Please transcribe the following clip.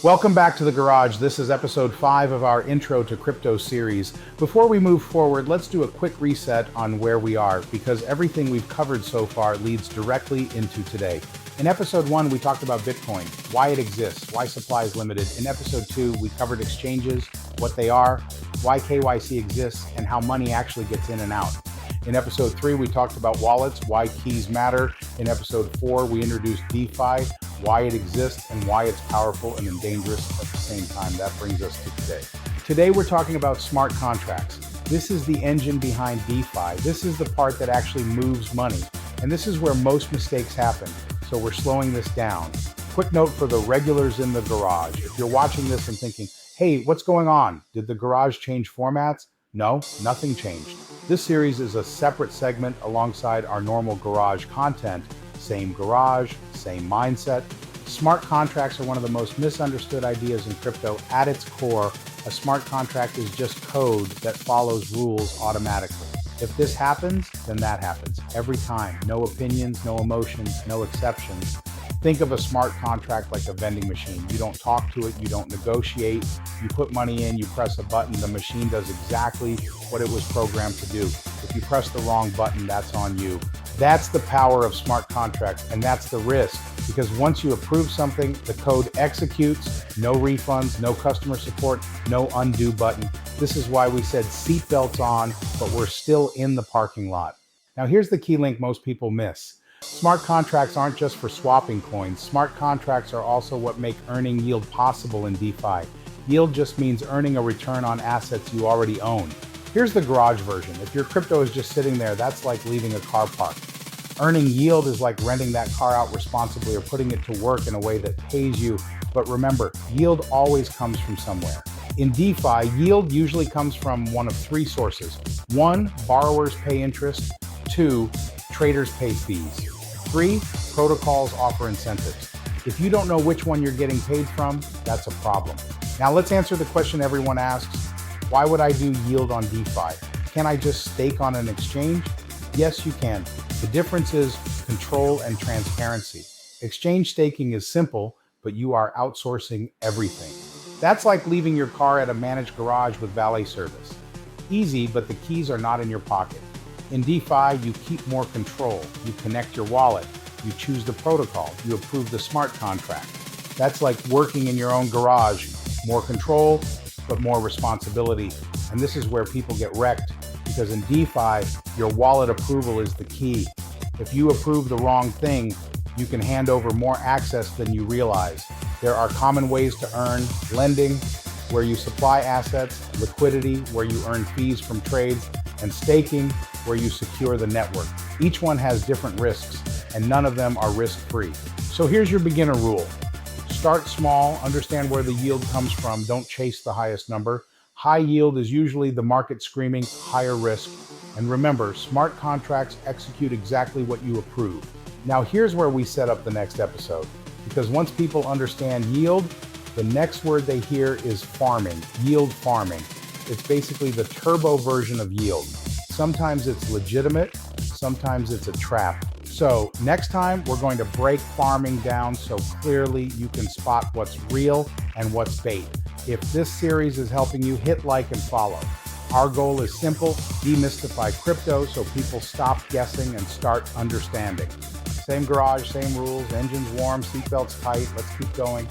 Welcome back to the garage. This is episode 5 of our Intro to Crypto series. Before we move forward, let's do a quick reset on where we are, because everything we've covered so far leads directly into today. In episode 1, we talked about Bitcoin, why it exists, why supply is limited. In episode 2, we covered exchanges, what they are, why KYC exists, and how money actually gets in and out. In episode 3, we talked about wallets, why keys matter. In episode 4, we introduced DeFi, why it exists, and why it's powerful and dangerous at the same time. That brings us to today. Today, we're talking about smart contracts. This is the engine behind DeFi. This is the part that actually moves money. And this is where most mistakes happen. So we're slowing this down. Quick note for the regulars in the garage. If you're watching this and thinking, hey, what's going on? Did the garage change formats? No, nothing changed. This series is a separate segment alongside our normal garage content. Same garage, same mindset. Smart contracts are one of the most misunderstood ideas in crypto. At its core, a smart contract is just code that follows rules automatically. If this happens, then that happens every time. No opinions, no emotions, no exceptions. Think of a smart contract like a vending machine. You don't talk to it, you don't negotiate, you put money in, you press a button, the machine does exactly what it was programmed to do. If you press the wrong button, that's on you. That's the power of smart contracts, and that's the risk, because once you approve something, the code executes, no refunds, no customer support, no undo button. This is why we said seatbelts on, but we're still in the parking lot. Now here's the key link most people miss. Smart contracts aren't just for swapping coins. Smart contracts are also what make earning yield possible in DeFi. Yield just means earning a return on assets you already own. Here's the garage version. If your crypto is just sitting there, that's like leaving a car park. Earning yield is like renting that car out responsibly or putting it to work in a way that pays you. But remember, yield always comes from somewhere. In DeFi, yield usually comes from one of 3 sources. 1, borrowers pay interest. 2, traders pay fees. 3, protocols offer incentives. If you don't know which one you're getting paid from, that's a problem. Now let's answer the question everyone asks. Why would I do yield on DeFi? Can I just stake on an exchange? Yes, you can. The difference is control and transparency. Exchange staking is simple, but you are outsourcing everything. That's like leaving your car at a managed garage with valet service. Easy, but the keys are not in your pocket. In DeFi, you keep more control. You connect your wallet. You choose the protocol. You approve the smart contract. That's like working in your own garage. More control, but more responsibility. And this is where people get wrecked, because in DeFi, your wallet approval is the key. If you approve the wrong thing, you can hand over more access than you realize. There are common ways to earn: lending, where you supply assets; liquidity, where you earn fees from trades; and staking, where you secure the network. Each one has different risks, and none of them are risk-free. So here's your beginner rule. Start small, understand where the yield comes from, don't chase the highest number. High yield is usually the market screaming higher risk. And remember, smart contracts execute exactly what you approve. Now here's where we set up the next episode, because once people understand yield, the next word they hear is farming, yield farming. It's basically the turbo version of yield. Sometimes it's legitimate, sometimes it's a trap. So next time, we're going to break farming down so clearly you can spot what's real and what's bait. If this series is helping you, hit like and follow. Our goal is simple: demystify crypto so people stop guessing and start understanding. Same garage, same rules, engines warm, seatbelts tight, let's keep going.